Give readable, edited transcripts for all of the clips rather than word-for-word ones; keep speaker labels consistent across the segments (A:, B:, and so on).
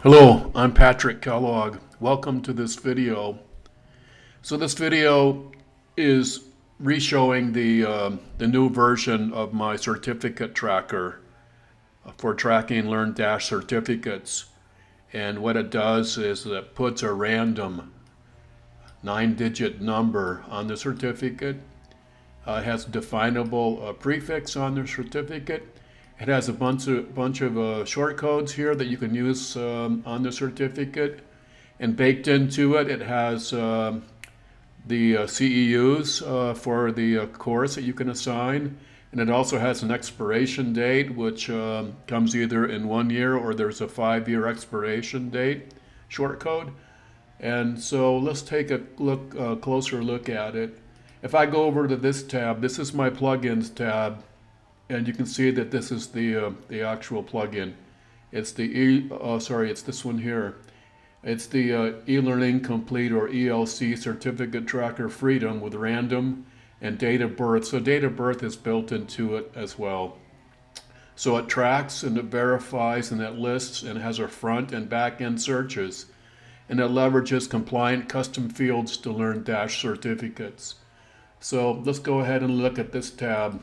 A: Hello, I'm Patrick Kellogg. Welcome to this video. So this video is re-showing the new version of my certificate tracker for tracking LearnDash certificates. And what it does is it puts a random 9-digit number on the certificate. It has a definable prefix on the certificate. It has a bunch of short codes here that you can use on the certificate, and baked into it, it has the CEUs for the course that you can assign, and it also has an expiration date, which comes either in 1 year or there's a 5-year expiration date short code. And so let's take a closer look at it. If I go over to this tab, this is my plugins tab. And you can see that this is the actual plugin. It's it's this one here. It's the e-learning complete or ELC certificate tracker freedom with random and date of birth. So date of birth is built into it as well. So it tracks and it verifies and it lists and has a front and back end searches. And it leverages compliant custom fields to LearnDash certificates. So let's go ahead and look at this tab.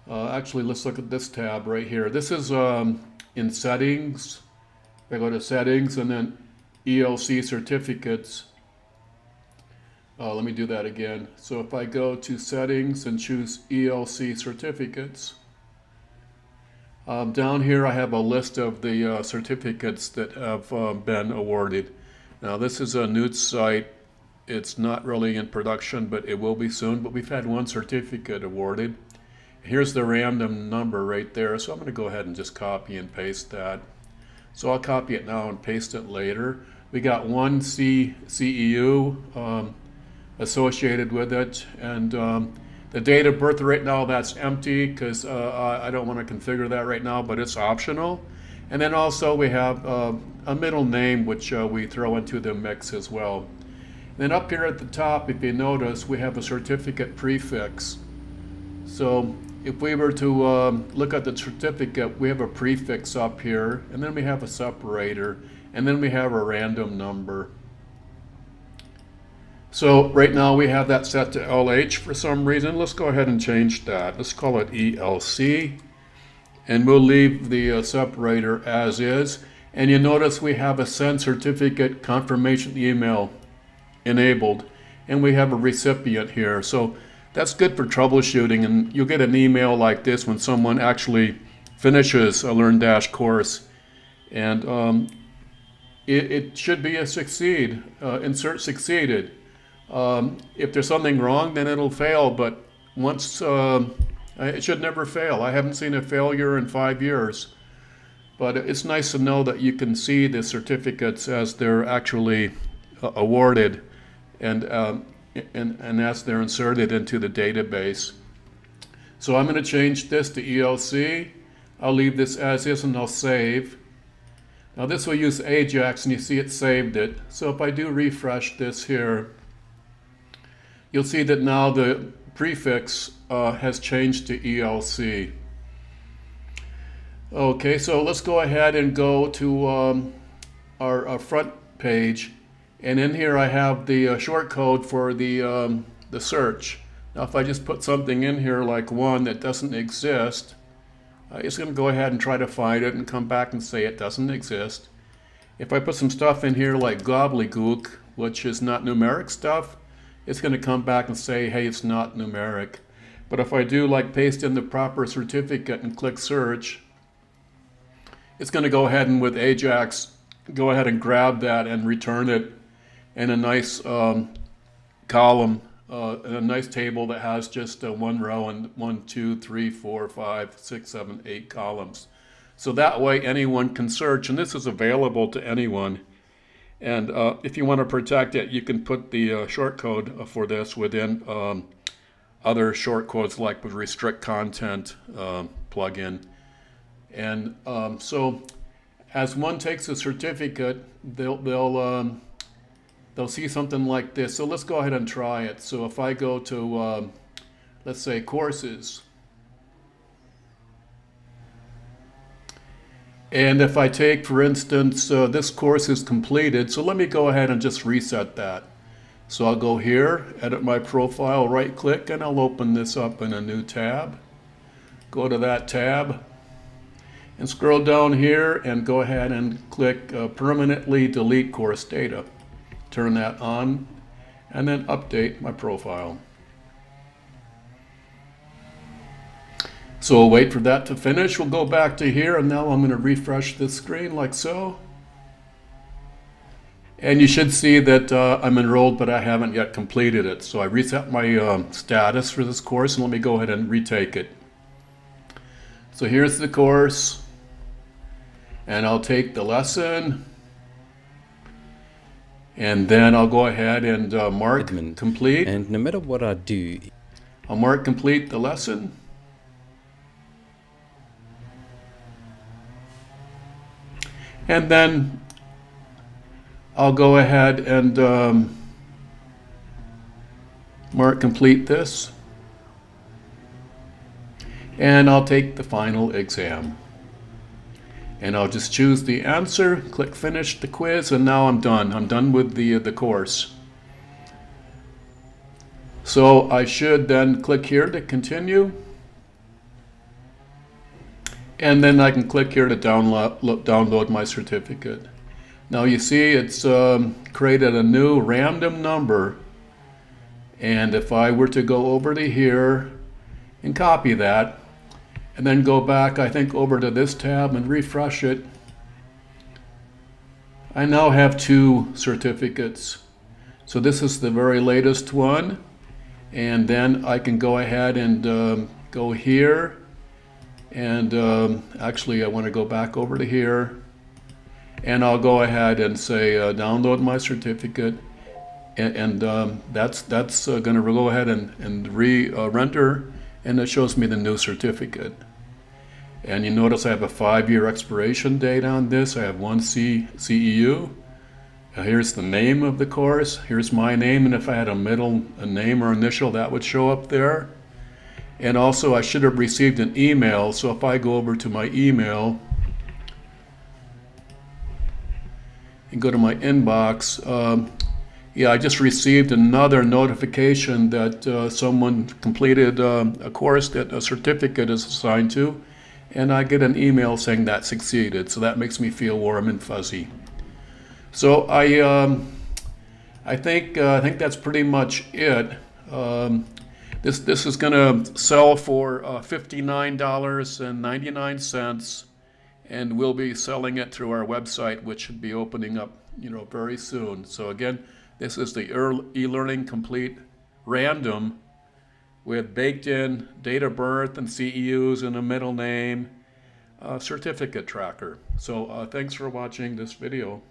A: Actually, let's look at this tab right here. This is in settings. If I go to settings and then ELC certificates. Let me do that again. So if I go to settings and choose ELC certificates, down here I have a list of the certificates that have been awarded. Now this is a new site. It's not really in production, but it will be soon. But we've had one certificate awarded. Here's the random number right there, so I'm going to go ahead and just copy and paste that. So I'll copy it now and paste it later. We got one CEU associated with it, and the date of birth right now, that's empty because I don't want to configure that right now, but it's optional. And then also we have a middle name which we throw into the mix as well. And then up here at the top, if you notice, we have a certificate prefix. So if we were to look at the certificate, we have a prefix up here, and then we have a separator, and then we have a random number. So right now we have that set to LH for some reason. Let's go ahead and change that. Let's call it ELC, and we'll leave the separator as is. And you notice we have a send certificate confirmation email enabled, and we have a recipient here. So that's good for troubleshooting, and you'll get an email like this when someone actually finishes a LearnDash course. And it should be a succeed, insert succeeded. If there's something wrong, then it'll fail, but once, it should never fail. I haven't seen a failure in 5 years. But it's nice to know that you can see the certificates as they're actually awarded and as they're inserted into the database. So I'm going to change this to ELC. I'll leave this as is and I'll save. Now this will use Ajax, and you see it saved it. So if I do refresh this here, you'll see that now the prefix has changed to ELC. Okay, so let's go ahead and go to our front page. And in here I have the short code for the search. Now if I just put something in here like 1 that doesn't exist, it's going to go ahead and try to find it and come back and say it doesn't exist. If I put some stuff in here like gobbledygook, which is not numeric stuff, it's going to come back and say, hey, it's not numeric. But if I do like paste in the proper certificate and click search, it's going to go ahead and with Ajax, go ahead and grab that and return it in a nice column, in a nice table that has just one row and 1, 2, 3, 4, 5, 6, 7, 8 columns. So that way anyone can search, and this is available to anyone. And if you want to protect it, you can put the short code for this within other short codes like with restrict content plugin. And so as one takes a certificate, they'll see something like this. So let's go ahead and try it. So if I go to, let's say, courses, And if I take, for instance, this course is completed, so let me go ahead and just reset that. So I'll go here, edit my profile, right click, and I'll open this up in a new tab. Go to that tab and scroll down here and go ahead and click permanently delete course data. Turn that on and then update my profile. So we'll wait for that to finish. We'll go back to here, and now I'm going to refresh this screen like so. And you should see that I'm enrolled, but I haven't yet completed it. So I reset my status for this course, and let me go ahead and retake it. So here's the course, and I'll take the lesson, and then I'll go ahead and mark complete.
B: And no matter what I do,
A: I'll mark complete the lesson. And then I'll go ahead and mark complete this. And I'll take the final exam. And I'll just choose the answer, click finish the quiz, and now I'm done. I'm done with the course. So I should then click here to continue. And then I can click here to download my certificate. Now you see it's created a new random number. And if I were to go over to here and copy that, and then go back, I think, over to this tab and refresh it, I now have 2 certificates. So this is the very latest one. And then I can go ahead and go here. And actually, I want to go back over to here. And I'll go ahead and say download my certificate. And that's going to go ahead and render. And it shows me the new certificate. And you notice I have a 5-year expiration date on this. I have 1 CEU. Here's the name of the course. Here's my name, and if I had a name or initial, that would show up there. And also I should have received an email, so if I go over to my email and go to my inbox, yeah, I just received another notification that someone completed a course that a certificate is assigned to, and I get an email saying that succeeded. So that makes me feel warm and fuzzy. So I think that's pretty much it. This is going to sell for $59.99, and we'll be selling it through our website, which should be opening up, very soon. So again, this is the eLearning Complete Random with baked in date of birth and CEUs and a middle name certificate tracker. So thanks for watching this video.